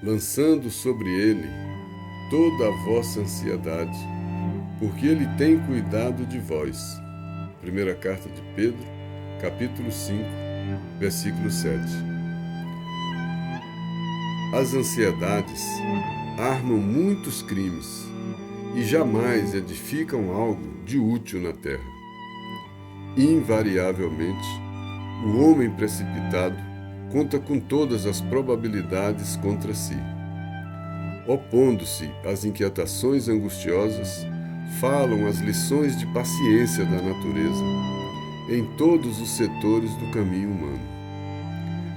lançando sobre ele toda a vossa ansiedade, porque ele tem cuidado de vós. Primeira carta de Pedro, capítulo 5, versículo 7. As ansiedades armam muitos crimes e jamais edificam algo de útil na terra. Invariavelmente, o homem precipitado conta com todas as probabilidades contra si. Opondo-se às inquietações angustiosas, falam as lições de paciência da natureza em todos os setores do caminho humano.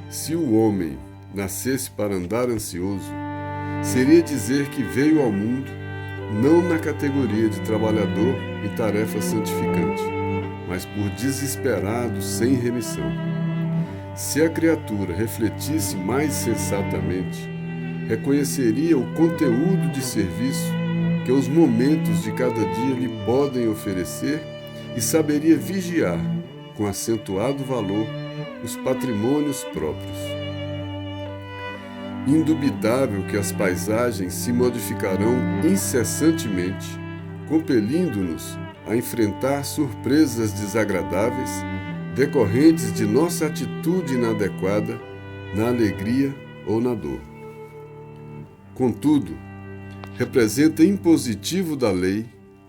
Se o homem nascesse para andar ansioso, seria dizer que veio ao mundo não na categoria de trabalhador em tarefa santificante, mas por desesperado sem remissão. Se a criatura refletisse mais sensatamente, reconheceria o conteúdo de serviço que os momentos de cada dia lhe podem oferecer e saberia vigiar, com acentuado valor, os patrimônios próprios. Indubitável que as paisagens se modificarão incessantemente, compelindo-nos a enfrentar surpresas desagradáveis decorrentes de nossa atitude inadequada na alegria ou na dor. Contudo, representa impositivo da lei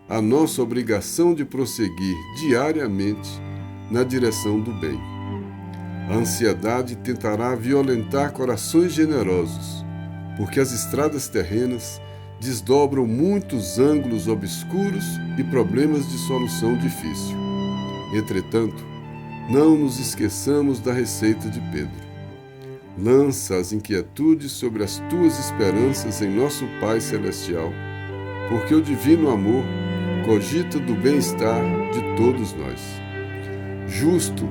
a nossa obrigação de prosseguir diariamente na direção do bem. A ansiedade tentará violentar corações generosos, porque as estradas terrenas desdobram muitos ângulos obscuros e problemas de solução difícil. Entretanto, não nos esqueçamos da receita de Pedro. Lança as inquietudes sobre as tuas esperanças em nosso Pai Celestial, porque o divino amor cogita do bem-estar de todos nós. Justo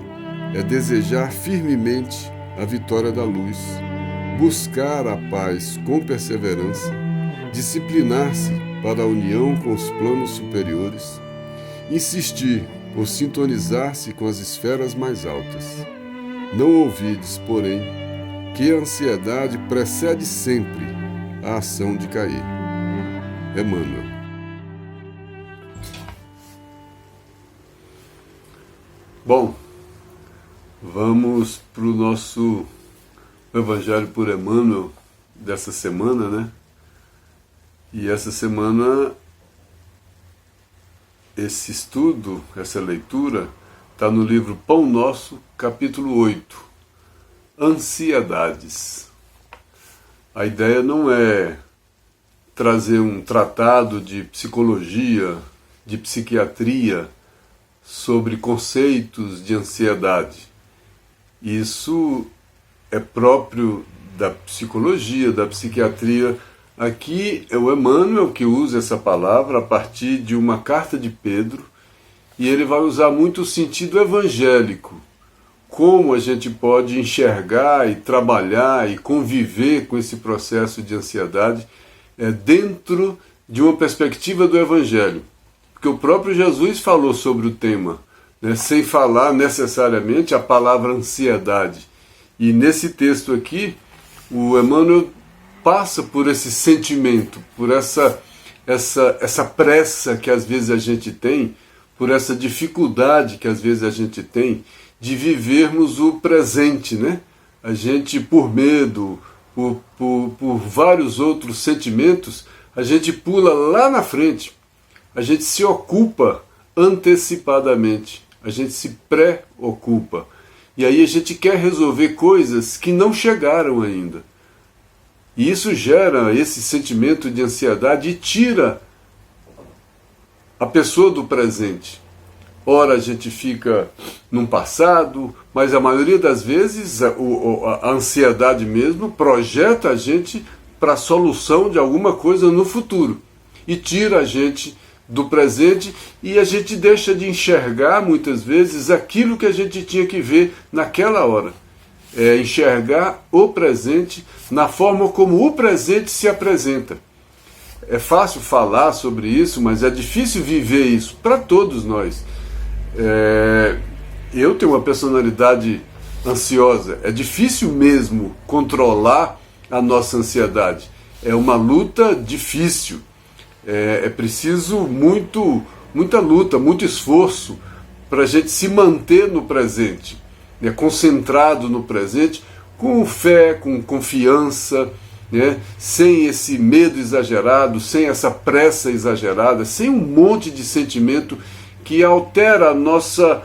é desejar firmemente a vitória da luz, buscar a paz com perseverança, disciplinar-se para a união com os planos superiores, insistir por sintonizar-se com as esferas mais altas. Não ouvides, porém, que a ansiedade precede sempre a ação de cair. Emmanuel. Bom, vamos para o nosso Evangelho por Emmanuel dessa semana, né? E essa semana, esse estudo, essa leitura, está no livro Pão Nosso, capítulo 8, Ansiedades. A ideia não é trazer um tratado de psicologia, de psiquiatria, sobre conceitos de ansiedade. Isso é próprio da psicologia, da psiquiatria. Aqui é o Emmanuel que usa essa palavra a partir de uma carta de Pedro, e ele vai usar muito o sentido evangélico, como a gente pode enxergar e trabalhar e conviver com esse processo de ansiedade dentro de uma perspectiva do Evangelho. Porque o próprio Jesus falou sobre o tema, né, sem falar necessariamente a palavra ansiedade. E nesse texto aqui, o Emmanuel passa por esse sentimento, por essa pressa que às vezes a gente tem, por essa dificuldade que às vezes a gente tem de vivermos o presente, né? A gente, por medo, por vários outros sentimentos, a gente pula lá na frente, a gente se ocupa antecipadamente, a gente se preocupa. E aí a gente quer resolver coisas que não chegaram ainda. E isso gera esse sentimento de ansiedade e tira a pessoa do presente. Ora a gente fica num passado, mas a maioria das vezes a ansiedade mesmo projeta a gente para a solução de alguma coisa no futuro. E tira a gente do presente e a gente deixa de enxergar muitas vezes aquilo que a gente tinha que ver naquela hora. É enxergar o presente na forma como o presente se apresenta. É fácil falar sobre isso, mas é difícil viver isso para todos nós. Eu tenho uma personalidade ansiosa. É difícil mesmo controlar a nossa ansiedade. É uma luta difícil. É preciso muita luta, muito esforço para a gente se manter no presente, né? Concentrado no presente, com fé, com confiança, né? Sem esse medo exagerado, sem essa pressa exagerada, sem um monte de sentimento que altera a nossa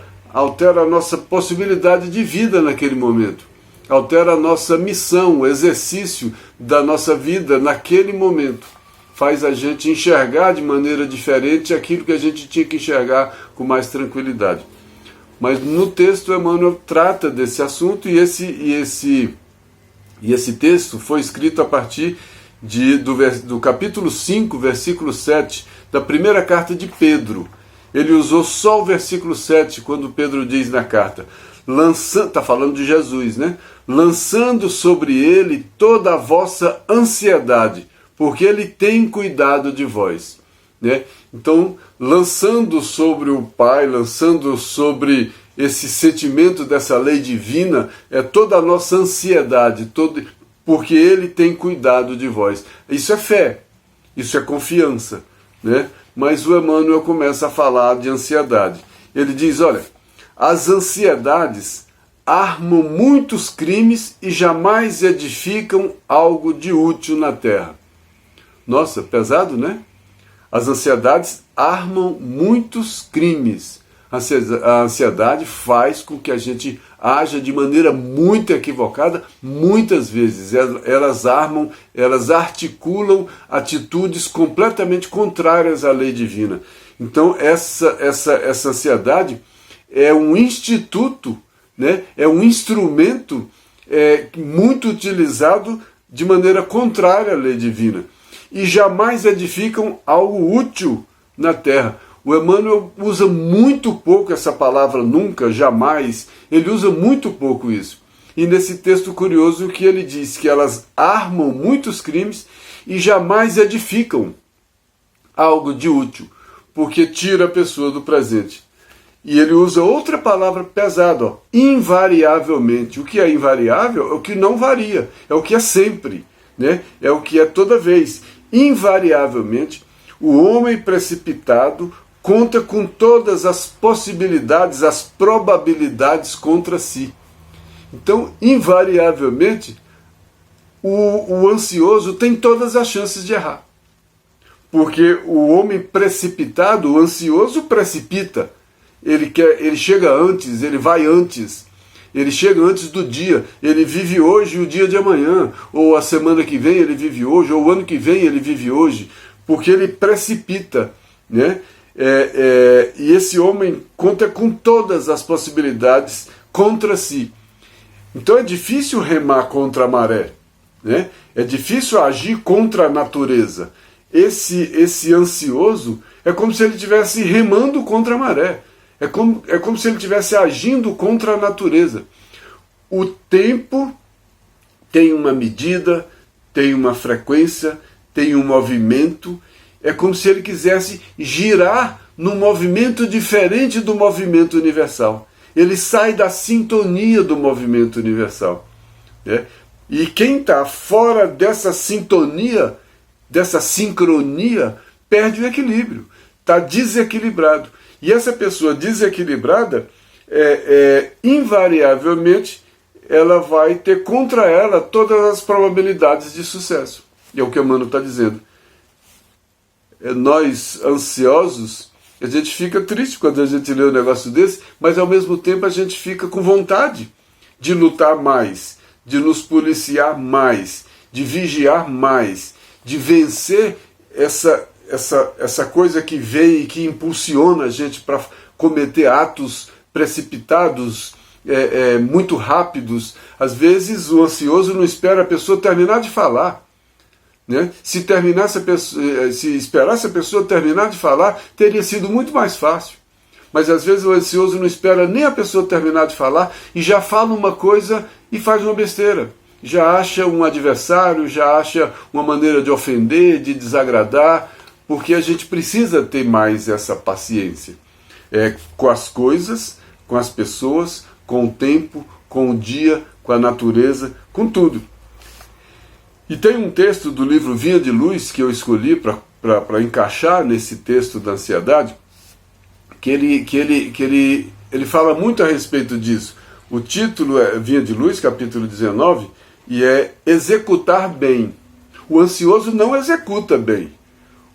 possibilidade de vida naquele momento, altera a nossa missão, o exercício da nossa vida naquele momento, faz a gente enxergar de maneira diferente aquilo que a gente tinha que enxergar com mais tranquilidade. Mas no texto Emmanuel trata desse assunto, e esse texto foi escrito a partir do capítulo 5, versículo 7, da primeira carta de Pedro. Ele usou só o versículo 7, quando Pedro diz na carta, está falando de Jesus, né? Lançando sobre ele toda a vossa ansiedade, porque ele tem cuidado de vós, né? Então, lançando sobre o Pai, lançando sobre esse sentimento dessa lei divina, é toda a nossa ansiedade, porque ele tem cuidado de vós. Isso é fé, isso é confiança, né? Mas o Emmanuel começa a falar de ansiedade. Ele diz, olha, as ansiedades armam muitos crimes e jamais edificam algo de útil na terra. Nossa, pesado, né? As ansiedades armam muitos crimes. A ansiedade faz com que a gente haja de maneira muito equivocada, muitas vezes. Elas articulam atitudes completamente contrárias à lei divina. Então, essa ansiedade é um instituto, né? É um instrumento muito utilizado de maneira contrária à lei divina. E jamais edificam algo útil na terra. O Emmanuel usa muito pouco essa palavra nunca, jamais, ele usa muito pouco isso. E nesse texto curioso que ele diz que elas armam muitos crimes e jamais edificam algo de útil, porque tira a pessoa do presente. E ele usa outra palavra pesada, ó, invariavelmente. O que é invariável é o que não varia, é o que é sempre, né? É o que é toda vez. Invariavelmente, o homem precipitado conta com todas as possibilidades, as probabilidades contra si. Então, invariavelmente, o ansioso tem todas as chances de errar. Porque o homem precipitado, o ansioso, precipita. Ele chega antes, ele vai antes. Ele chega antes do dia. Ele vive hoje o dia de amanhã. Ou a semana que vem ele vive hoje. Ou o ano que vem ele vive hoje. Porque ele precipita, né? E esse homem conta com todas as possibilidades contra si. Então é difícil remar contra a maré, né? É difícil agir contra a natureza. Esse ansioso é como se ele estivesse remando contra a maré. É como se ele estivesse agindo contra a natureza. O tempo tem uma medida, tem uma frequência, tem um movimento. É como se ele quisesse girar num movimento diferente do movimento universal. Ele sai da sintonia do movimento universal, né? E quem está fora dessa sintonia, dessa sincronia, perde o equilíbrio, está desequilibrado. E essa pessoa desequilibrada, invariavelmente, ela vai ter contra ela todas as probabilidades de sucesso. E é o que o Emmanuel está dizendo. Nós, ansiosos, a gente fica triste quando a gente lê um negócio desse, mas ao mesmo tempo a gente fica com vontade de lutar mais, de nos policiar mais, de vigiar mais, de vencer essa coisa que vem e que impulsiona a gente para cometer atos precipitados, muito rápidos. Às vezes o ansioso não espera a pessoa terminar de falar, né? Se esperasse a pessoa terminar de falar, teria sido muito mais fácil. Mas às vezes o ansioso não espera nem a pessoa terminar de falar e já fala uma coisa e faz uma besteira. Já acha um adversário, já acha uma maneira de ofender, de desagradar, porque a gente precisa ter mais essa paciência com as coisas, com as pessoas, com o tempo, com o dia, com a natureza, com tudo. E tem um texto do livro Vinha de Luz que eu escolhi para encaixar nesse texto da ansiedade, que ele fala muito a respeito disso. O título é Vinha de Luz, capítulo 19, e é executar bem. O ansioso não executa bem.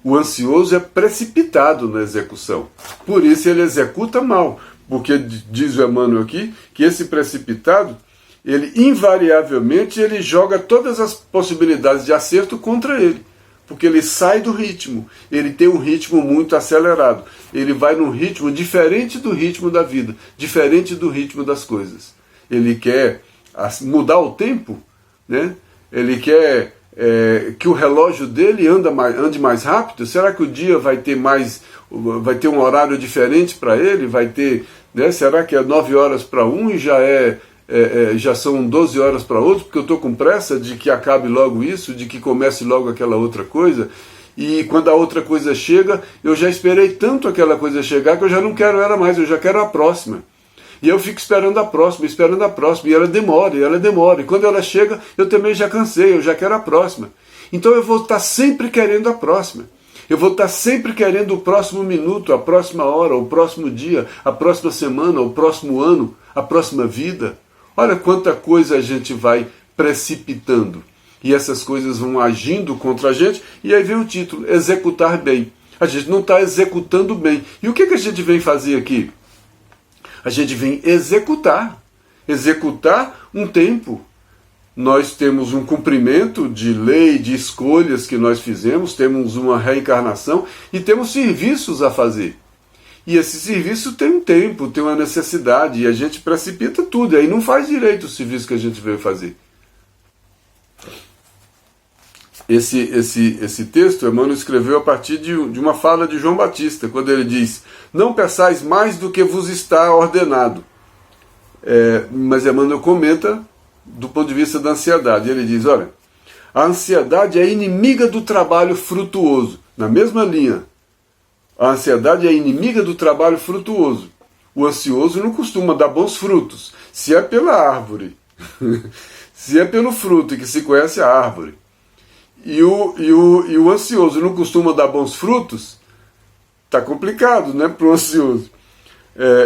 O ansioso é precipitado na execução. Por isso ele executa mal. Porque diz o Emmanuel aqui que esse precipitado, ele invariavelmente ele joga todas as possibilidades de acerto contra ele. Porque ele sai do ritmo. Ele tem um ritmo muito acelerado. Ele vai num ritmo diferente do ritmo da vida. Diferente do ritmo das coisas. Ele quer mudar o tempo, né? Ele quer que o relógio dele ande mais rápido. Será que o dia vai ter um horário diferente para ele? Vai ter, né? Será que é 9 horas para um e já são 12 horas para outro? Porque eu estou com pressa de que acabe logo isso, de que comece logo aquela outra coisa. E quando a outra coisa chega, eu já esperei tanto aquela coisa chegar que eu já não quero ela mais, eu já quero a próxima. E eu fico esperando a próxima, e ela demora, E quando ela chega, eu também já cansei, eu já quero a próxima. Então eu vou estar sempre querendo a próxima. Eu vou estar sempre querendo o próximo minuto, a próxima hora, o próximo dia, a próxima semana, o próximo ano, a próxima vida. Olha quanta coisa a gente vai precipitando. E essas coisas vão agindo contra a gente, e aí vem o título, executar bem. A gente não está executando bem. E o que a gente vem fazer aqui? A gente vem executar um tempo. Nós temos um cumprimento de lei, de escolhas que nós fizemos, temos uma reencarnação e temos serviços a fazer. E esse serviço tem um tempo, tem uma necessidade, e a gente precipita tudo, e aí não faz direito o serviço que a gente veio fazer. Esse texto, Emmanuel escreveu a partir de uma fala de João Batista, quando ele diz: não peçais mais do que vos está ordenado. Mas Emmanuel comenta do ponto de vista da ansiedade. Ele diz, olha, a ansiedade é inimiga do trabalho frutuoso. Na mesma linha, a ansiedade é inimiga do trabalho frutuoso. O ansioso não costuma dar bons frutos. Se é pela árvore, se é pelo fruto que se conhece a árvore, e o ansioso não costuma dar bons frutos, está complicado, né, para o ansioso.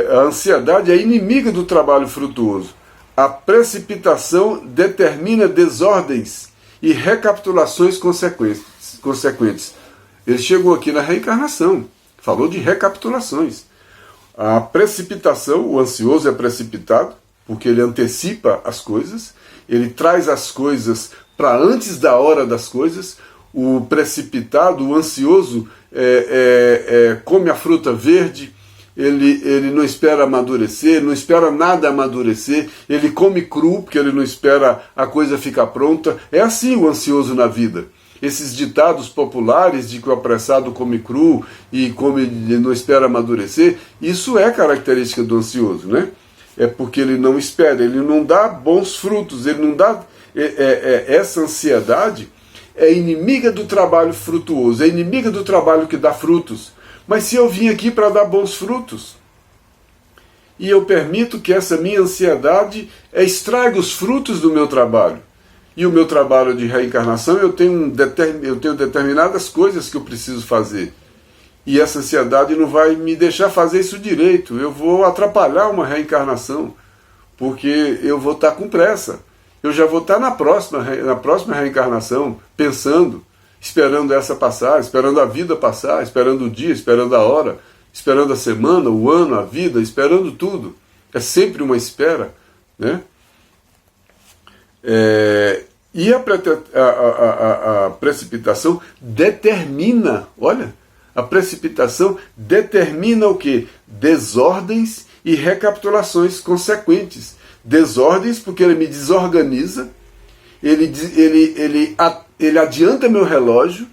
A ansiedade é inimiga do trabalho frutuoso. A precipitação determina desordens e recapitulações consequentes. Ele chegou aqui na reencarnação, falou de recapitulações. A precipitação, o ansioso é precipitado, porque ele antecipa as coisas, ele traz as coisas para antes da hora das coisas. O precipitado, o ansioso, come a fruta verde, ele não espera amadurecer, não espera nada amadurecer, ele come cru, porque ele não espera a coisa ficar pronta. É assim o ansioso na vida. Esses ditados populares de que o apressado come cru e não espera amadurecer, isso é característica do ansioso, né? É porque ele não espera, ele não dá bons frutos, ele não dá... essa ansiedade é inimiga do trabalho frutuoso, é inimiga do trabalho que dá frutos. Mas se eu vim aqui para dar bons frutos, e eu permito que essa minha ansiedade estrague os frutos do meu trabalho, e o meu trabalho de reencarnação, eu tenho determinadas coisas que eu preciso fazer, e essa ansiedade não vai me deixar fazer isso direito, eu vou atrapalhar uma reencarnação, porque eu vou estar com pressa, eu já vou estar na próxima reencarnação, pensando, esperando essa passar, esperando a vida passar, esperando o dia, esperando a hora, esperando a semana, o ano, a vida, esperando tudo. É sempre uma espera, né? E a precipitação determina, olha, a precipitação determina o quê? Desordens e recapitulações consequentes. Desordens porque ele me desorganiza, ele adianta meu relógio,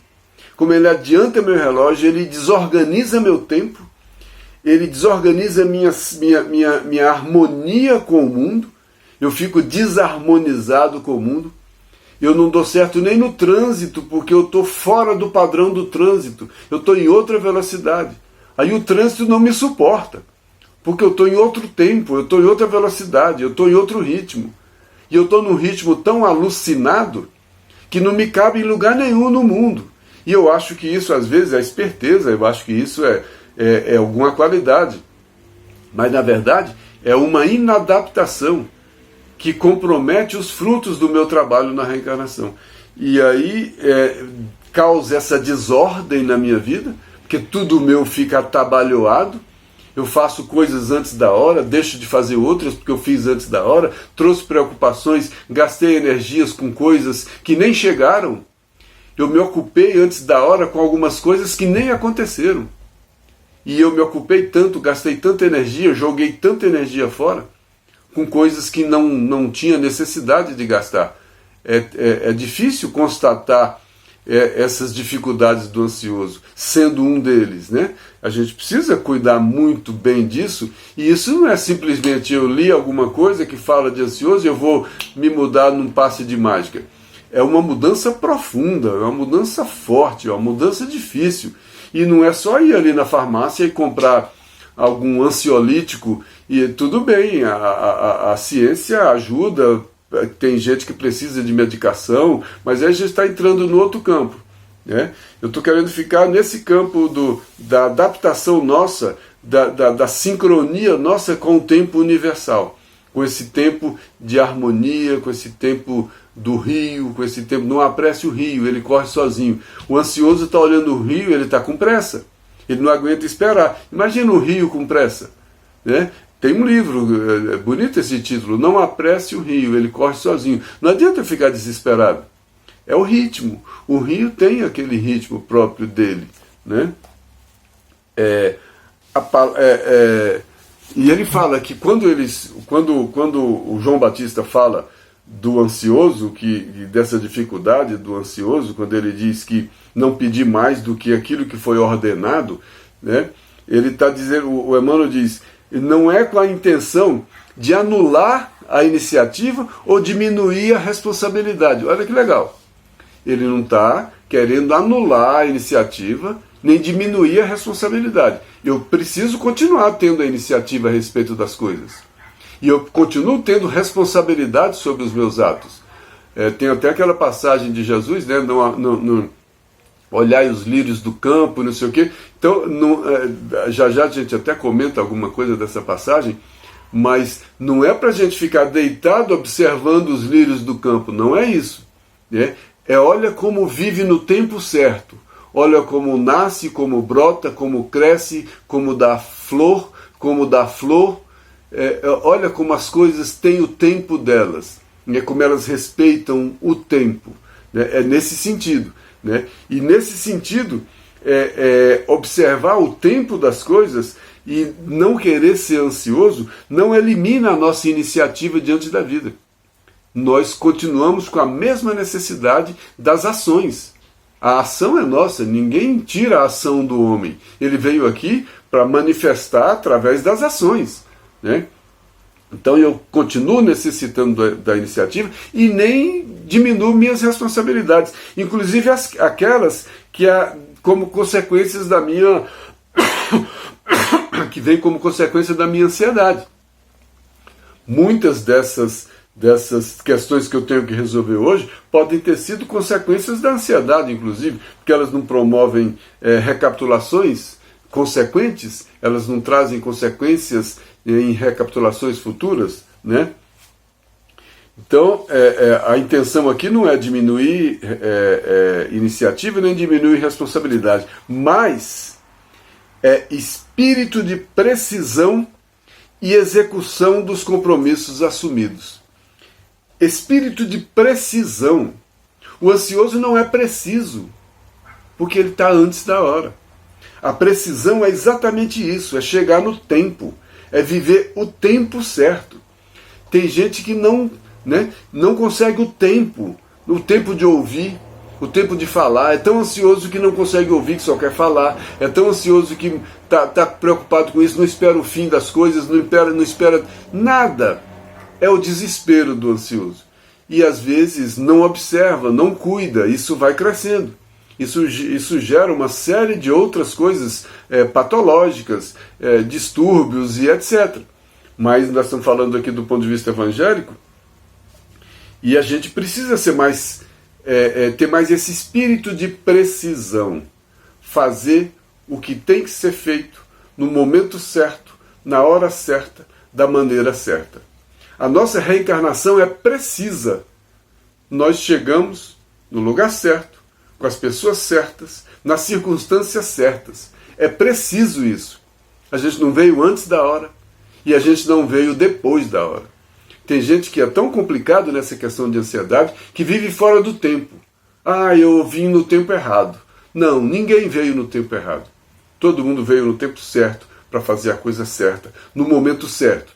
como ele adianta meu relógio, ele desorganiza meu tempo, ele desorganiza minha harmonia com o mundo, eu fico desarmonizado com o mundo, eu não dou certo nem no trânsito, porque eu estou fora do padrão do trânsito, eu estou em outra velocidade, aí o trânsito não me suporta. porque eu estou em outro tempo, eu estou em outra velocidade, eu estou em outro ritmo. E eu estou num ritmo tão alucinado que não me cabe em lugar nenhum no mundo. E eu acho que isso, às vezes, é esperteza, eu acho que isso é alguma qualidade. Mas, na verdade, é uma inadaptação que compromete os frutos do meu trabalho na reencarnação. E aí causa essa desordem na minha vida, porque tudo meu fica atabalhoado. Eu faço coisas antes da hora, deixo de fazer outras porque eu fiz antes da hora, trouxe preocupações, gastei energias com coisas que nem chegaram. Eu me ocupei antes da hora com algumas coisas que nem aconteceram. E eu me ocupei tanto, gastei tanta energia, joguei tanta energia fora, com coisas que não tinha necessidade de gastar. É difícil constatar essas dificuldades do ansioso, sendo um deles, né? A gente precisa cuidar muito bem disso, e isso não é simplesmente eu li alguma coisa que fala de ansioso e eu vou me mudar num passe de mágica. É uma mudança profunda, é uma mudança forte, é uma mudança difícil. E não é só ir ali na farmácia e comprar algum ansiolítico, e tudo bem, a ciência ajuda. Tem gente que precisa de medicação, mas aí a gente está entrando no outro campo, né? Eu estou querendo ficar nesse campo da adaptação nossa, da sincronia nossa com o tempo universal, com esse tempo de harmonia, com esse tempo do rio, com esse tempo. Não apresse o rio, ele corre sozinho. O ansioso está olhando o rio, ele está com pressa, ele não aguenta esperar. Imagina o rio com pressa, né? Tem um livro, é bonito esse título, Não Apresse o Rio, ele corre sozinho. Não adianta ficar desesperado. É o ritmo. O rio tem aquele ritmo próprio dele, né? E ele fala que quando o João Batista fala do ansioso, dessa dificuldade do ansioso, quando ele diz que não pedir mais do que aquilo que foi ordenado, né? Ele está dizendo, o Emmanuel diz, não é com a intenção de anular a iniciativa ou diminuir a responsabilidade. Olha que legal. Ele não está querendo anular a iniciativa, nem diminuir a responsabilidade. Eu preciso continuar tendo a iniciativa a respeito das coisas. E eu continuo tendo responsabilidade sobre os meus atos. Tem até aquela passagem de Jesus, né? Olhai os lírios do campo, não sei o quê. Então, já a gente até comenta alguma coisa dessa passagem, mas não é para a gente ficar deitado observando os lírios do campo, não é isso. Né? Olha como vive no tempo certo, olha como nasce, como brota, como cresce, como dá flor, olha como as coisas têm o tempo delas, né? Como elas respeitam o tempo. Né? É nesse sentido. Né? E nesse sentido, observar o tempo das coisas e não querer ser ansioso não elimina a nossa iniciativa diante da vida. Nós continuamos com a mesma necessidade das ações. A ação é nossa, ninguém tira a ação do homem. Ele veio aqui para manifestar através das ações. Né? Então eu continuo necessitando da iniciativa e nem diminuo minhas responsabilidades, inclusive aquelas que como consequências da minha que vem como consequência da minha ansiedade. Muitas dessas questões que eu tenho que resolver hoje podem ter sido consequências da ansiedade, inclusive, porque elas não promovem recapitulações consequentes, elas não trazem consequências em recapitulações futuras, né? Então, a intenção aqui não é diminuir iniciativa nem diminuir responsabilidade, mas espírito de precisão e execução dos compromissos assumidos. Espírito de precisão. O ansioso não é preciso, porque ele está antes da hora. A precisão é exatamente isso, é chegar no tempo, é viver o tempo certo. Tem gente que não consegue o tempo de ouvir, o tempo de falar, é tão ansioso que não consegue ouvir, que só quer falar, é tão ansioso que está preocupado com isso, não espera o fim das coisas, não espera nada. É o desespero do ansioso. E às vezes não observa, não cuida, isso vai crescendo. Isso gera uma série de outras coisas patológicas, distúrbios e etc. Mas nós estamos falando aqui do ponto de vista evangélico, e a gente precisa ser mais, ter mais esse espírito de precisão, fazer o que tem que ser feito no momento certo, na hora certa, da maneira certa. A nossa reencarnação é precisa. Nós chegamos no lugar certo, com as pessoas certas, nas circunstâncias certas. É preciso isso. A gente não veio antes da hora e a gente não veio depois da hora. Tem gente que é tão complicado nessa questão de ansiedade que vive fora do tempo. Ah, eu vim no tempo errado. Não, ninguém veio no tempo errado. Todo mundo veio no tempo certo para fazer a coisa certa, no momento certo.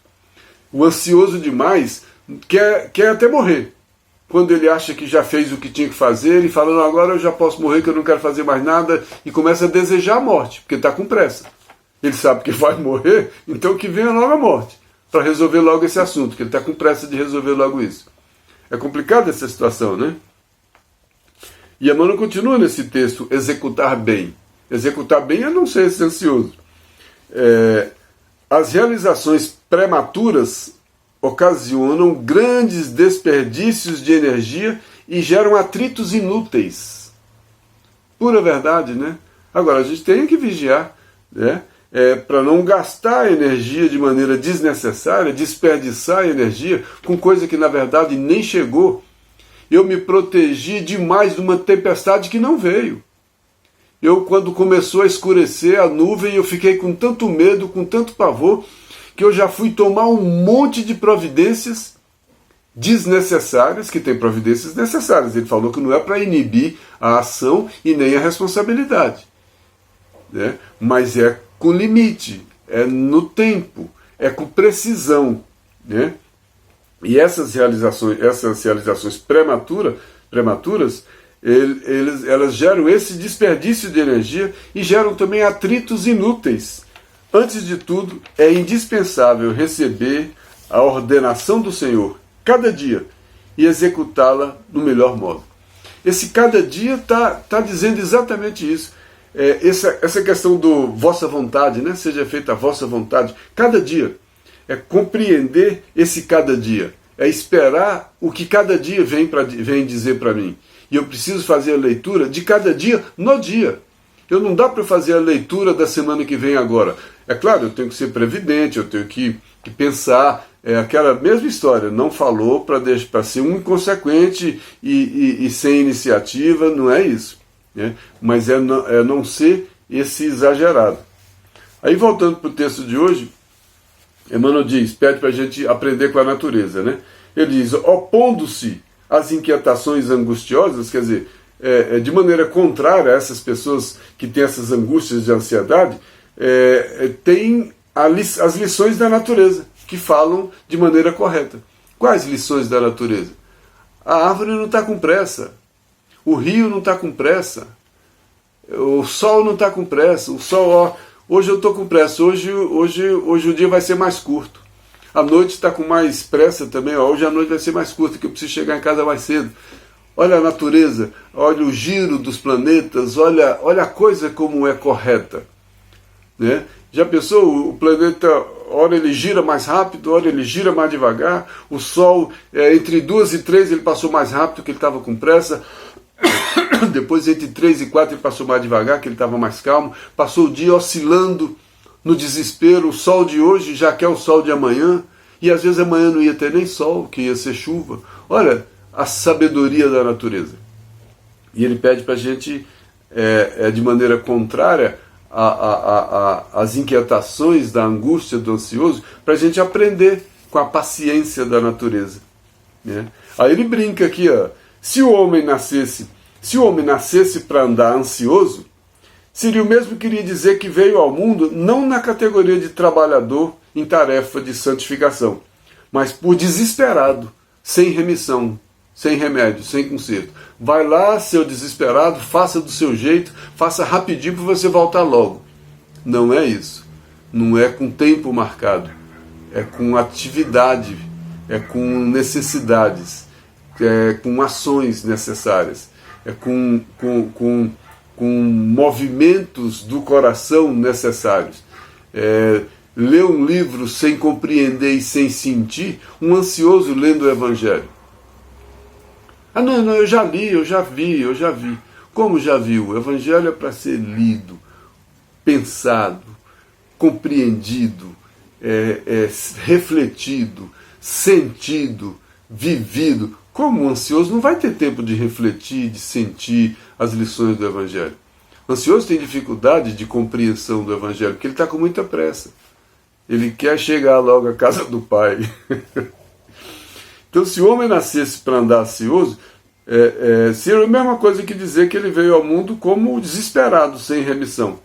O ansioso demais quer até morrer. Quando ele acha que já fez o que tinha que fazer, ele fala, não, agora eu já posso morrer, que eu não quero fazer mais nada, e começa a desejar a morte, porque está com pressa. Ele sabe que vai morrer, então que venha logo a morte, para resolver logo esse assunto, que ele está com pressa de resolver logo isso. É complicada essa situação, né? E Emmanuel continua nesse texto, executar bem. Executar bem é não ser ansioso. As realizações prematuras ocasionam grandes desperdícios de energia e geram atritos inúteis. Pura verdade, né? Agora, a gente tem que vigiar, né? Para não gastar energia de maneira desnecessária, desperdiçar energia com coisa que na verdade nem chegou. Eu me protegi demais de uma tempestade que não veio. Quando começou a escurecer a nuvem, eu fiquei com tanto medo, com tanto pavor, que eu já fui tomar um monte de providências desnecessárias, que tem providências necessárias. Ele falou que não é para inibir a ação e nem a responsabilidade, né? Mas é com limite, é no tempo, é com precisão, né? E essas realizações prematuras, elas geram esse desperdício de energia e geram também atritos inúteis. Antes de tudo, é indispensável receber a ordenação do Senhor cada dia e executá-la no melhor modo. Esse cada dia está dizendo exatamente isso. Essa questão do vossa vontade, né? Seja feita a vossa vontade, cada dia. É compreender esse cada dia. É esperar o que cada dia vem dizer para mim. E eu preciso fazer a leitura de cada dia no dia. Não dá para fazer a leitura da semana que vem agora. É claro, eu tenho que ser previdente, eu tenho que pensar. É aquela mesma história, não falou para ser um inconsequente e sem iniciativa, não é isso, né? Mas é não ser esse exagerado. Aí voltando para o texto de hoje, Emmanuel pede para a gente aprender com a natureza, né? Ele diz, opondo-se às inquietações angustiosas, quer dizer, de maneira contrária a essas pessoas que têm essas angústias de ansiedade, tem as lições da natureza, que falam de maneira correta. Quais lições da natureza? A árvore não está com pressa, o rio não está com pressa, o sol não está com pressa, o sol, hoje eu estou com pressa, hoje o dia vai ser mais curto, a noite está com mais pressa também, hoje a noite vai ser mais curta, que eu preciso chegar em casa mais cedo. Olha a natureza, olha o giro dos planetas, olha a coisa como é correta, né? Já pensou, o planeta, ora ele gira mais rápido, ora ele gira mais devagar, o Sol, entre 2 e 3 ele passou mais rápido, que ele estava com pressa, depois entre 3 e 4 ele passou mais devagar, que ele estava mais calmo, passou o dia oscilando no desespero, o sol de hoje já quer o sol de amanhã, e às vezes amanhã não ia ter nem sol, que ia ser chuva. Olha a sabedoria da natureza. E ele pede para a gente, de maneira contrária as inquietações da angústia do ansioso, para a gente aprender com a paciência da natureza, né? Aí ele brinca aqui, se o homem nascesse para andar ansioso, seria o mesmo que queria dizer que veio ao mundo não na categoria de trabalhador em tarefa de santificação, mas por desesperado, sem remissão, sem remédio, sem conserto. Vai lá, seu desesperado, faça do seu jeito, faça rapidinho para você voltar logo. Não é isso. Não é com tempo marcado. É com atividade, é com necessidades, é com ações necessárias, é com movimentos do coração necessários. Ler um livro sem compreender e sem sentir, um ansioso lendo o Evangelho. Ah, não, eu já li, eu já vi. Como já viu? O Evangelho é para ser lido, pensado, compreendido, refletido, sentido, vivido. Como o ansioso não vai ter tempo de refletir, de sentir as lições do Evangelho? O ansioso tem dificuldade de compreensão do Evangelho, porque ele está com muita pressa. Ele quer chegar logo à casa do Pai. Então, se o homem nascesse para andar ansioso, seria a mesma coisa que dizer que ele veio ao mundo como desesperado, sem remissão.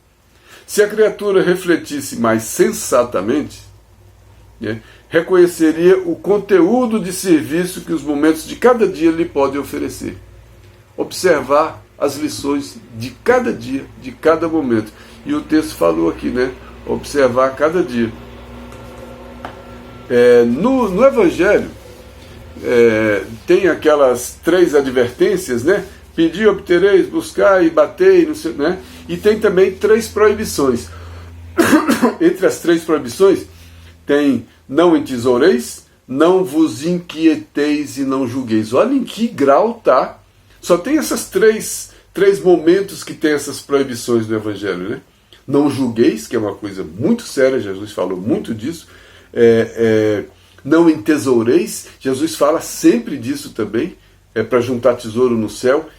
Se a criatura refletisse mais sensatamente, reconheceria o conteúdo de serviço que os momentos de cada dia lhe podem oferecer. Observar as lições de cada dia, de cada momento. E o texto falou aqui, observar cada dia. No Evangelho, tem aquelas 3 advertências, pedir, obtereis, buscar e bater, e tem também 3 proibições. Entre as 3 proibições tem: não entesoureis, não vos inquieteis e não julgueis. Olha em que grau tá. Só tem essas três momentos que tem essas proibições do Evangelho, Não julgueis, que é uma coisa muito séria, Jesus falou muito disso. Não entesoureis, Jesus fala sempre disso também, para juntar tesouro no céu.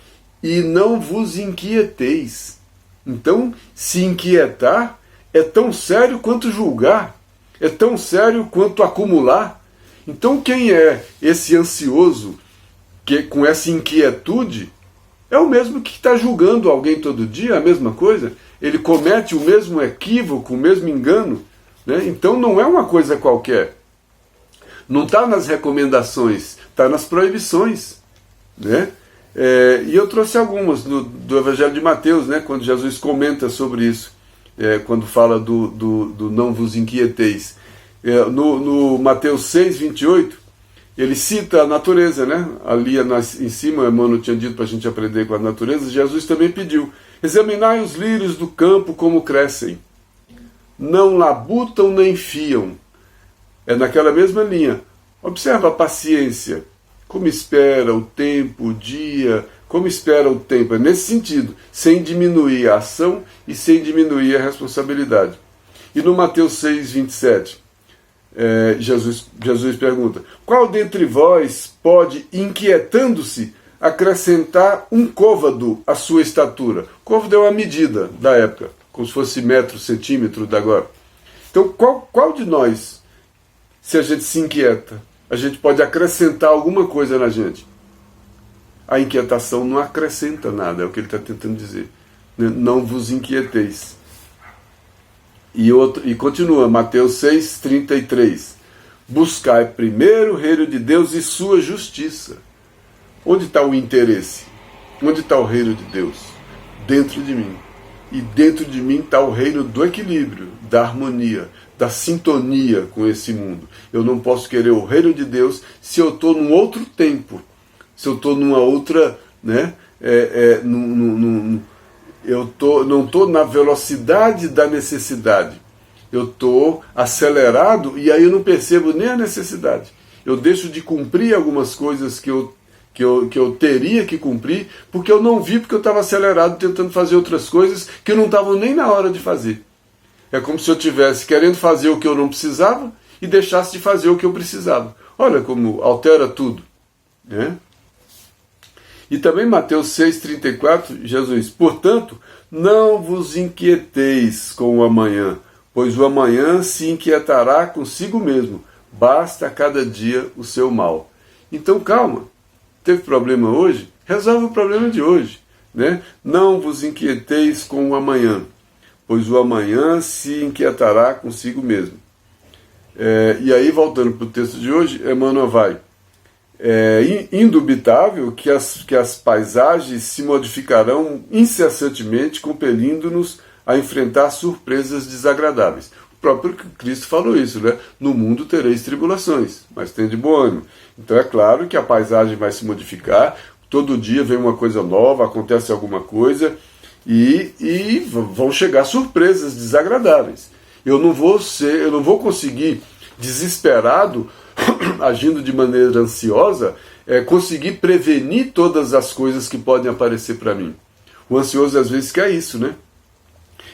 E não vos inquieteis. Então, se inquietar é tão sério quanto julgar, é tão sério quanto acumular. Então, quem é esse ansioso, com essa inquietude, é o mesmo que está julgando alguém todo dia, a mesma coisa. Ele comete o mesmo equívoco, o mesmo engano. Então, não é uma coisa qualquer. Não está nas recomendações, está nas proibições. E eu trouxe algumas do Evangelho de Mateus, quando Jesus comenta sobre isso, quando fala do não vos inquieteis. No Mateus 6, 28, ele cita a natureza, ali em cima, Emmanuel tinha dito para a gente aprender com a natureza. Jesus também pediu: examinai os lírios do campo como crescem, não labutam nem fiam. É naquela mesma linha. Observa a paciência, como espera o tempo, o dia, como espera o tempo. É nesse sentido, sem diminuir a ação e sem diminuir a responsabilidade. E no Mateus 6, 27, Jesus pergunta: qual dentre vós pode, inquietando-se, acrescentar um côvado à sua estatura? Côvado é uma medida da época, como se fosse metro, centímetro da agora. Então, qual de nós, se a gente se inquieta, a gente pode acrescentar alguma coisa na gente? A inquietação não acrescenta nada, é o que ele está tentando dizer. Não vos inquieteis. E continua, Mateus 6, 33. Buscai primeiro o reino de Deus e sua justiça. Onde está o interesse? Onde está o reino de Deus? Dentro de mim. E dentro de mim está o reino do equilíbrio, da harmonia, da sintonia com esse mundo. Eu não posso querer o reino de Deus se eu estou num outro tempo, se eu estou numa outra, eu não estou na velocidade da necessidade. Eu estou acelerado e aí eu não percebo nem a necessidade. Eu deixo de cumprir algumas coisas que eu teria que cumprir, porque eu não vi, porque eu estava acelerado tentando fazer outras coisas que não estavam nem na hora de fazer. É como se eu estivesse querendo fazer o que eu não precisava e deixasse de fazer o que eu precisava. Olha como altera tudo. E também Mateus 6,34, Jesus: portanto, não vos inquieteis com o amanhã, pois o amanhã se inquietará consigo mesmo. Basta a cada dia o seu mal. Então, calma. Teve problema hoje? Resolve o problema de hoje. Não vos inquieteis com o amanhã, pois o amanhã se inquietará consigo mesmo. E aí, voltando para o texto de hoje, Emmanuel vai: indubitável que as paisagens se modificarão incessantemente, compelindo-nos a enfrentar surpresas desagradáveis. O próprio Cristo falou isso, no mundo tereis tribulações, mas tende bom ânimo. Então é claro que a paisagem vai se modificar, todo dia vem uma coisa nova, acontece alguma coisa, E vão chegar surpresas desagradáveis. Eu não vou conseguir, desesperado, agindo de maneira ansiosa, conseguir prevenir todas as coisas que podem aparecer para mim. O ansioso às vezes quer isso, né?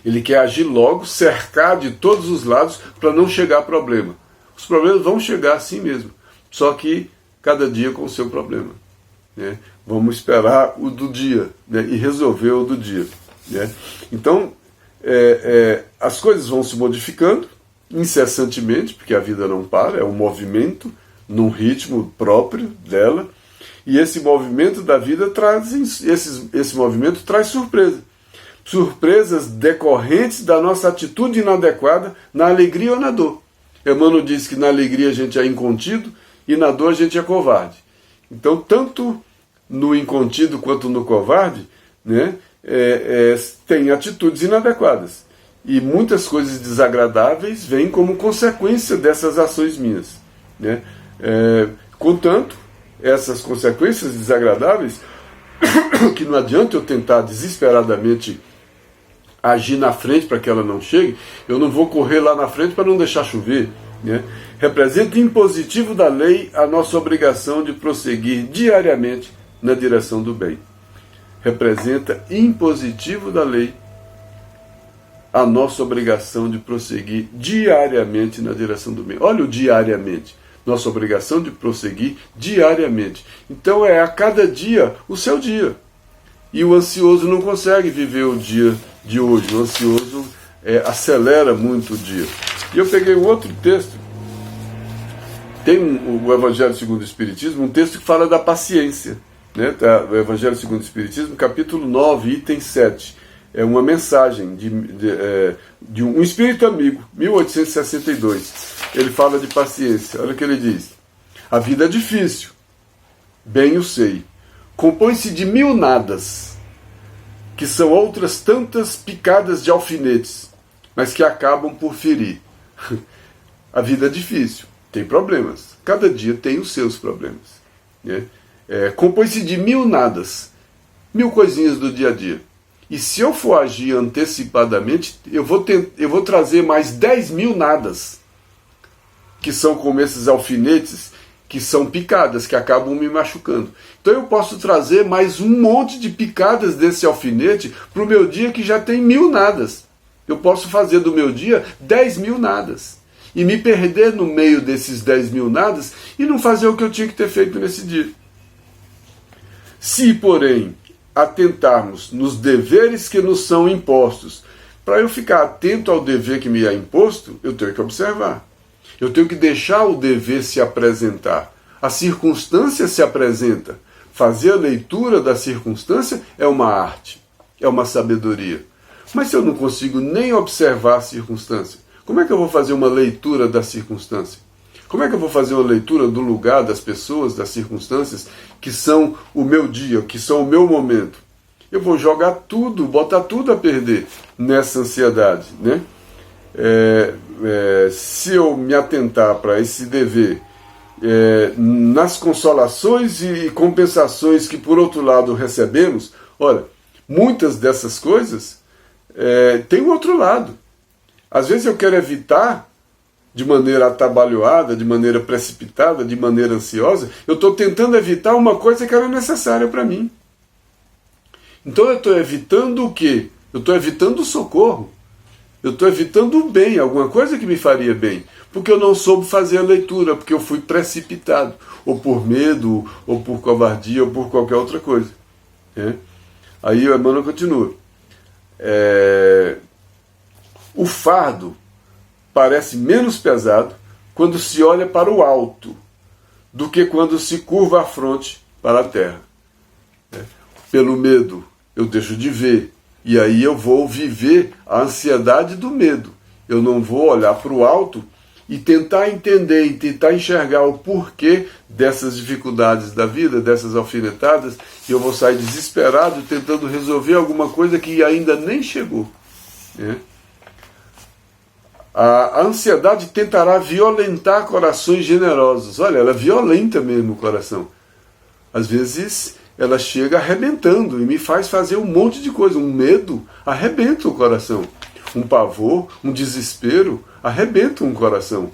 Ele quer agir logo, cercar de todos os lados para não chegar problema. Os problemas vão chegar assim mesmo, só que cada dia com o seu problema, né? Vamos esperar o do dia, né? E resolver o do dia, né? Então, as coisas vão se modificando incessantemente, porque a vida não para, é um movimento num ritmo próprio dela, e esse movimento da vida esse movimento traz surpresas decorrentes da nossa atitude inadequada na alegria ou na dor. Emmanuel diz que na alegria a gente é incontido e na dor a gente é covarde. Então, tanto no incontido quanto no covarde, né, tem atitudes inadequadas. E muitas coisas desagradáveis vêm como consequência dessas ações minhas, né? Contanto, essas consequências desagradáveis, que não adianta eu tentar desesperadamente agir na frente para que ela não chegue, eu não vou correr lá na frente para não deixar chover, né? Representa impositivo da lei a nossa obrigação de prosseguir diariamente na direção do bem. Representa impositivo da lei a nossa obrigação de prosseguir diariamente na direção do bem. Olha o diariamente. Nossa obrigação de prosseguir diariamente. Então a cada dia o seu dia. E o ansioso não consegue viver o dia de hoje. O ansioso acelera muito o dia. E eu peguei um outro texto. Tem o Evangelho segundo o Espiritismo, um texto que fala da paciência, né? O Evangelho segundo o Espiritismo, capítulo 9, item 7. É uma mensagem de um espírito amigo, 1862. Ele fala de paciência. Olha o que ele diz. A vida é difícil, bem o sei. Compõe-se de 1000 nadas, que são outras tantas picadas de alfinetes, mas que acabam por ferir. A vida é difícil, tem problemas. Cada dia tem os seus problemas, né? Compõe-se de 1000 nadas, 1000 coisinhas do dia a dia. E se eu for agir antecipadamente, eu vou trazer mais 10.000 nadas, que são como esses alfinetes, que são picadas, que acabam me machucando. Então eu posso trazer mais um monte de picadas desse alfinete para o meu dia que já tem 1000 nadas. Eu posso fazer do meu dia 10.000 nadas. E me perder no meio desses 10.000 nadas e não fazer o que eu tinha que ter feito nesse dia. Se, porém, atentarmos nos deveres que nos são impostos, para eu ficar atento ao dever que me é imposto, eu tenho que observar. Eu tenho que deixar o dever se apresentar. A circunstância se apresenta. Fazer a leitura da circunstância é uma arte, é uma sabedoria. Mas se eu não consigo nem observar a circunstância, como é que eu vou fazer uma leitura da circunstância? Como é que eu vou fazer uma leitura do lugar, das pessoas, das circunstâncias que são o meu dia, que são o meu momento? Eu vou jogar tudo, botar tudo a perder nessa ansiedade, né? Se eu me atentar para esse dever, nas consolações e compensações que por outro lado recebemos, olha, muitas dessas coisas tem o outro lado. Às vezes eu quero evitar de maneira atabalhoada, de maneira precipitada, de maneira ansiosa, eu estou tentando evitar uma coisa que era necessária para mim. Então eu estou evitando o quê? Eu estou evitando o socorro. Eu estou evitando o bem, alguma coisa que me faria bem. Porque eu não soube fazer a leitura, porque eu fui precipitado. Ou por medo, ou por covardia, ou por qualquer outra coisa. Aí o Emmanuel continua. O fardo parece menos pesado quando se olha para o alto do que quando se curva a fronte para a terra. Pelo medo eu deixo de ver, e aí eu vou viver a ansiedade do medo. Eu não vou olhar para o alto e tentar entender e tentar enxergar o porquê dessas dificuldades da vida, dessas alfinetadas, e eu vou sair desesperado tentando resolver alguma coisa que ainda nem chegou. A ansiedade tentará violentar corações generosos. Olha, ela violenta mesmo o coração. Às vezes ela chega arrebentando e me faz fazer um monte de coisa. Um medo arrebenta o coração. Um pavor, um desespero arrebenta um coração.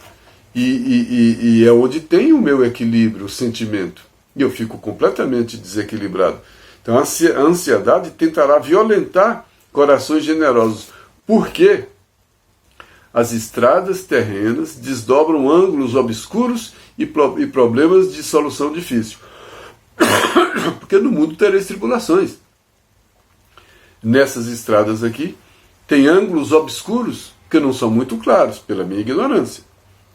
E é onde tem o meu equilíbrio, o sentimento. E eu fico completamente desequilibrado. Então a ansiedade tentará violentar corações generosos. Por quê? As estradas terrenas desdobram ângulos obscuros e problemas de solução difícil. Porque no mundo tereis tribulações. Nessas estradas aqui, tem ângulos obscuros que não são muito claros, pela minha ignorância,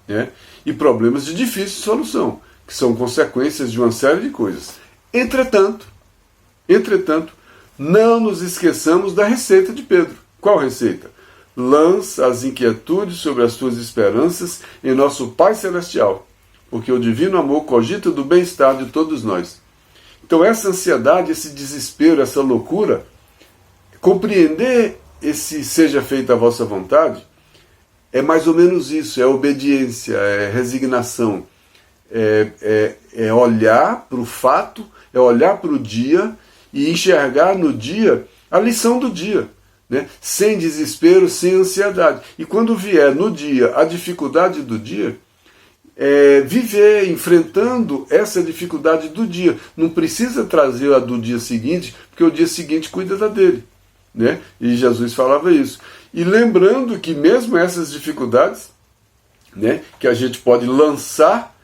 né? E problemas de difícil solução, que são consequências de uma série de coisas. Entretanto, não nos esqueçamos da receita de Pedro. Qual receita? Lança as inquietudes sobre as tuas esperanças em nosso Pai Celestial, porque o divino amor cogita do bem-estar de todos nós. Então essa ansiedade, esse desespero, essa loucura, compreender esse seja feita a vossa vontade, é mais ou menos isso, é obediência, é resignação, é olhar para o fato, é olhar para o dia e enxergar no dia a lição do dia, né? Sem desespero, sem ansiedade. E quando vier no dia a dificuldade do dia, viver enfrentando essa dificuldade do dia. Não precisa trazer a do dia seguinte, porque o dia seguinte cuida da dele, né? E Jesus falava isso. E lembrando que mesmo essas dificuldades, né, que a gente pode lançar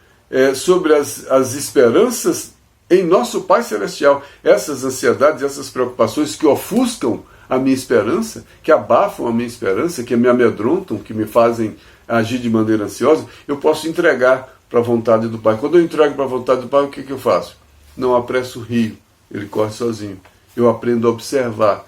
sobre as esperanças em nosso Pai Celestial, essas ansiedades, essas preocupações que ofuscam a minha esperança, que abafam a minha esperança, que me amedrontam, que me fazem agir de maneira ansiosa, eu posso entregar para a vontade do Pai. Quando eu entrego para a vontade do Pai, o que eu faço? Não apresso o rio, ele corre sozinho. Eu aprendo a observar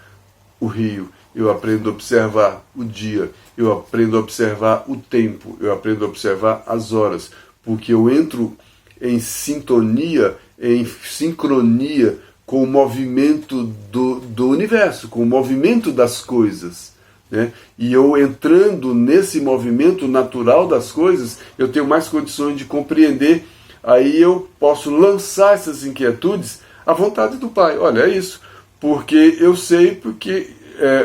o rio, eu aprendo a observar o dia, eu aprendo a observar o tempo, eu aprendo a observar as horas, porque eu entro em sintonia, em sincronia com o movimento do universo, com o movimento das coisas, né? E eu entrando nesse movimento natural das coisas, eu tenho mais condições de compreender, aí eu posso lançar essas inquietudes à vontade do Pai. Olha, é isso, porque eu sei, porque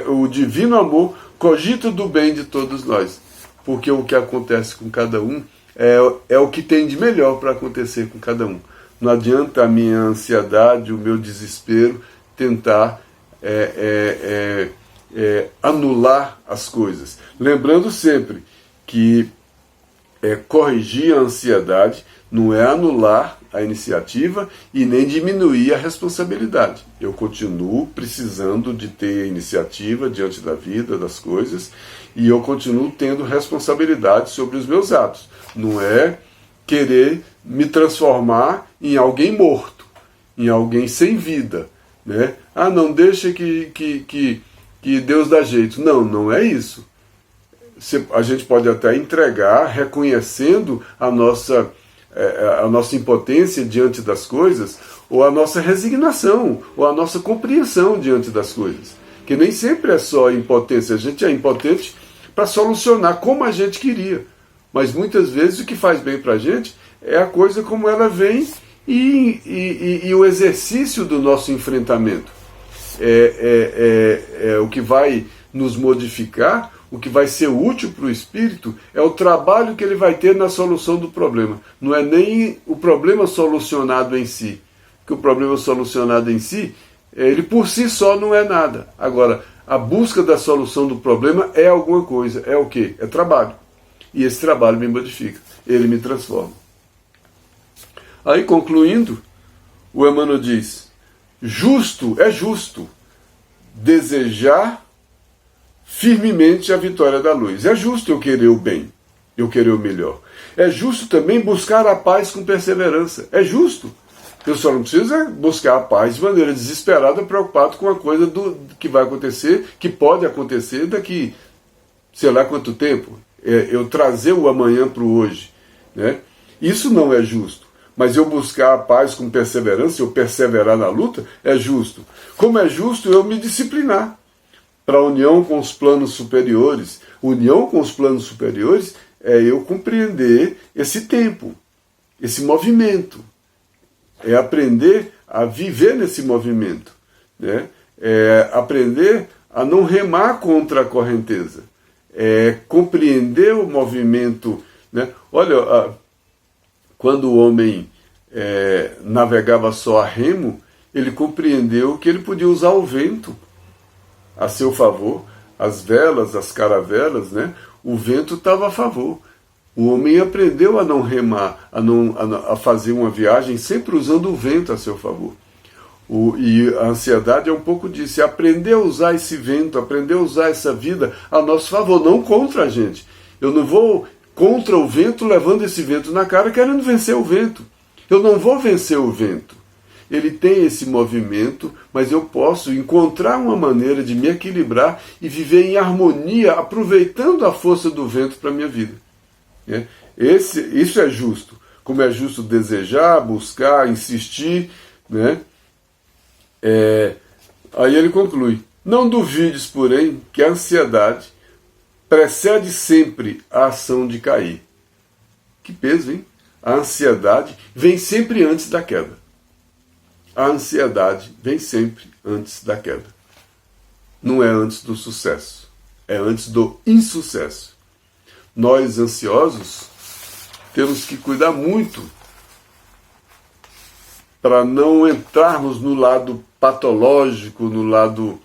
o divino amor cogita do bem de todos nós, porque o que acontece com cada um é o que tem de melhor para acontecer com cada um. Não adianta a minha ansiedade, o meu desespero tentar anular as coisas. Lembrando sempre que corrigir a ansiedade não é anular a iniciativa e nem diminuir a responsabilidade. Eu continuo precisando de ter iniciativa diante da vida, das coisas, e eu continuo tendo responsabilidade sobre os meus atos. Não é querer me transformar em alguém morto, em alguém sem vida, né? Ah, não, deixa que Deus dá jeito. Não é isso. A gente pode até entregar, reconhecendo a nossa impotência diante das coisas, ou a nossa resignação, ou a nossa compreensão diante das coisas. Que nem sempre é só impotência, a gente é impotente para solucionar como a gente queria. Mas muitas vezes o que faz bem para a gente é a coisa como ela vem e o exercício do nosso enfrentamento. O que vai nos modificar, o que vai ser útil para o espírito, é o trabalho que ele vai ter na solução do problema. Não é nem o problema solucionado em si. Porque o problema solucionado em si, ele por si só não é nada. Agora, a busca da solução do problema é alguma coisa. É o quê? É trabalho. E esse trabalho me modifica, ele me transforma. Aí, concluindo, o Emmanuel diz: justo desejar firmemente a vitória da luz. É justo eu querer o bem, eu querer o melhor. É justo também buscar a paz com perseverança. É justo. Eu só não preciso buscar a paz de maneira desesperada, preocupado com a coisa que vai acontecer, que pode acontecer daqui, sei lá quanto tempo. Eu trazer o amanhã para o hoje, né? Isso não é justo. Mas eu buscar a paz com perseverança, eu perseverar na luta, é justo. Como é justo eu me disciplinar para a união com os planos superiores. União com os planos superiores é eu compreender esse tempo, esse movimento. É aprender a viver nesse movimento, né? Aprender a não remar contra a correnteza, compreender o movimento, né? Olha, quando o homem navegava só a remo, ele compreendeu que ele podia usar o vento a seu favor, as velas, as caravelas, né? O vento estava a favor. O homem aprendeu a não remar, a fazer uma viagem sempre usando o vento a seu favor. E a ansiedade é um pouco disso, é aprender a usar esse vento, aprender a usar essa vida a nosso favor, não contra a gente. Eu não vou contra o vento levando esse vento na cara querendo vencer o vento. Eu não vou vencer o vento. Ele tem esse movimento, mas eu posso encontrar uma maneira de me equilibrar e viver em harmonia, aproveitando a força do vento para a minha vida. Isso é justo. Como é justo desejar, buscar, insistir, né? Aí ele conclui: não duvides, porém, que a ansiedade precede sempre a ação de cair. Que peso, hein? A ansiedade vem sempre antes da queda. A ansiedade vem sempre antes da queda. Não é antes do sucesso, é antes do insucesso. Nós, ansiosos, temos que cuidar muito para não entrarmos no lado patológico, no lado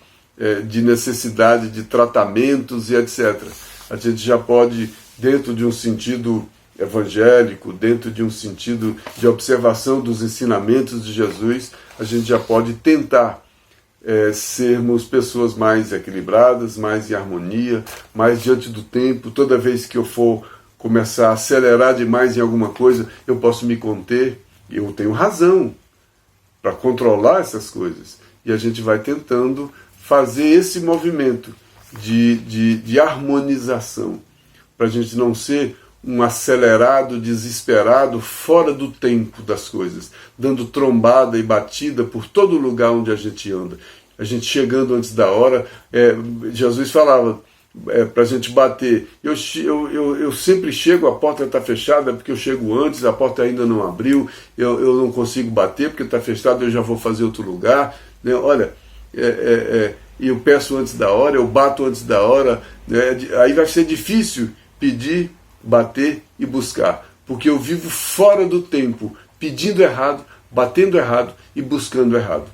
de necessidade de tratamentos e etc. A gente já pode, dentro de um sentido evangélico, dentro de um sentido de observação dos ensinamentos de Jesus, a gente já pode tentar sermos pessoas mais equilibradas, mais em harmonia, mais diante do tempo. Toda vez que eu for começar a acelerar demais em alguma coisa, eu posso me conter. Eu tenho razão para controlar essas coisas. E a gente vai tentando fazer esse movimento de harmonização, para a gente não ser um acelerado, desesperado, fora do tempo das coisas, dando trombada e batida por todo lugar onde a gente anda. A gente chegando antes da hora, Jesus falava para a gente bater. Eu sempre chego, a porta está fechada porque eu chego antes, a porta ainda não abriu, eu não consigo bater porque está fechada, eu já vou fazer outro lugar. Né? Olha, eu peço antes da hora, eu bato antes da hora, né? Aí vai ser difícil pedir, bater e buscar, porque eu vivo fora do tempo, pedindo errado, batendo errado e buscando errado.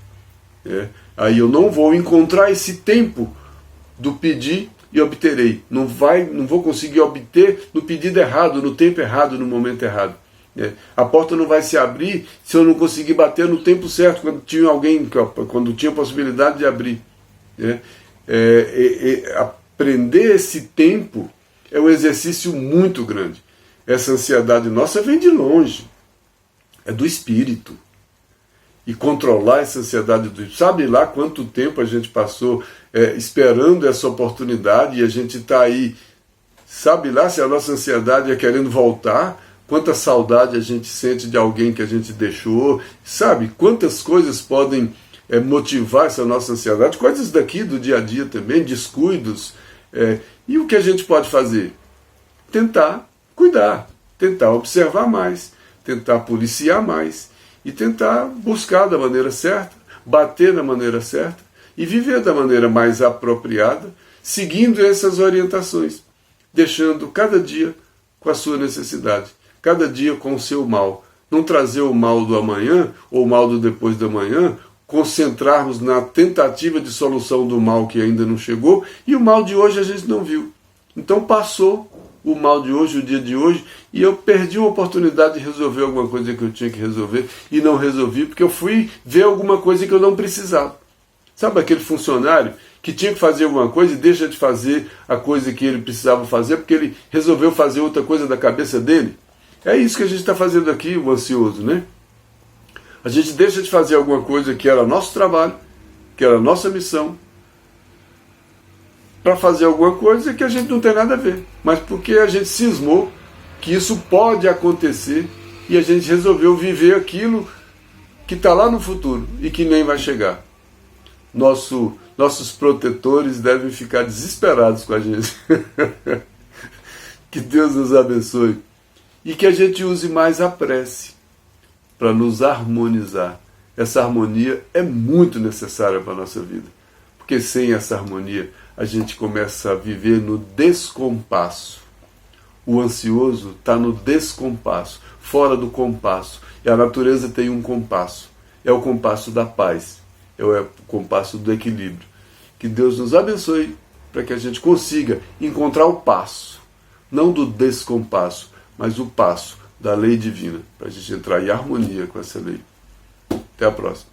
Aí eu não vou encontrar esse tempo do pedir e obterei. Não vou conseguir obter no pedido errado, no tempo errado, no momento errado. A porta não vai se abrir se eu não conseguir bater no tempo certo, quando tinha possibilidade de abrir. Aprender esse tempo é um exercício muito grande. Essa ansiedade nossa vem de longe, é do espírito. E controlar essa ansiedade do espírito, sabe lá quanto tempo a gente passou esperando essa oportunidade e a gente está aí, sabe lá se a nossa ansiedade é querendo voltar, quanta saudade a gente sente de alguém que a gente deixou, sabe quantas coisas podem motivar essa nossa ansiedade, coisas daqui do dia a dia também, descuidos. E o que a gente pode fazer? Tentar cuidar, tentar observar mais, tentar policiar mais e tentar buscar da maneira certa, bater da maneira certa e viver da maneira mais apropriada, seguindo essas orientações, deixando cada dia com a sua necessidade, cada dia com o seu mal. Não trazer o mal do amanhã ou o mal do depois da manhã, concentrarmos na tentativa de solução do mal que ainda não chegou, e o mal de hoje a gente não viu. Então passou o mal de hoje, o dia de hoje, e eu perdi uma oportunidade de resolver alguma coisa que eu tinha que resolver, e não resolvi, porque eu fui ver alguma coisa que eu não precisava. Sabe aquele funcionário que tinha que fazer alguma coisa e deixa de fazer a coisa que ele precisava fazer, porque ele resolveu fazer outra coisa da cabeça dele? É isso que a gente está fazendo aqui, o ansioso, né? A gente deixa de fazer alguma coisa que era nosso trabalho, que era nossa missão, para fazer alguma coisa que a gente não tem nada a ver. Mas porque a gente cismou que isso pode acontecer e a gente resolveu viver aquilo que está lá no futuro e que nem vai chegar. Nossos protetores devem ficar desesperados com a gente. Que Deus nos abençoe. E que a gente use mais a prece para nos harmonizar essa harmonia é muito necessária para a nossa vida. Porque sem essa harmonia, a gente começa a viver no descompasso. O ansioso está no descompasso, fora do compasso. E a natureza tem um compasso. É o compasso da paz. É o compasso do equilíbrio. Que Deus nos abençoe para que a gente consiga encontrar o passo. Não do descompasso, mas o passo da lei divina. Para a gente entrar em harmonia com essa lei. Até a próxima.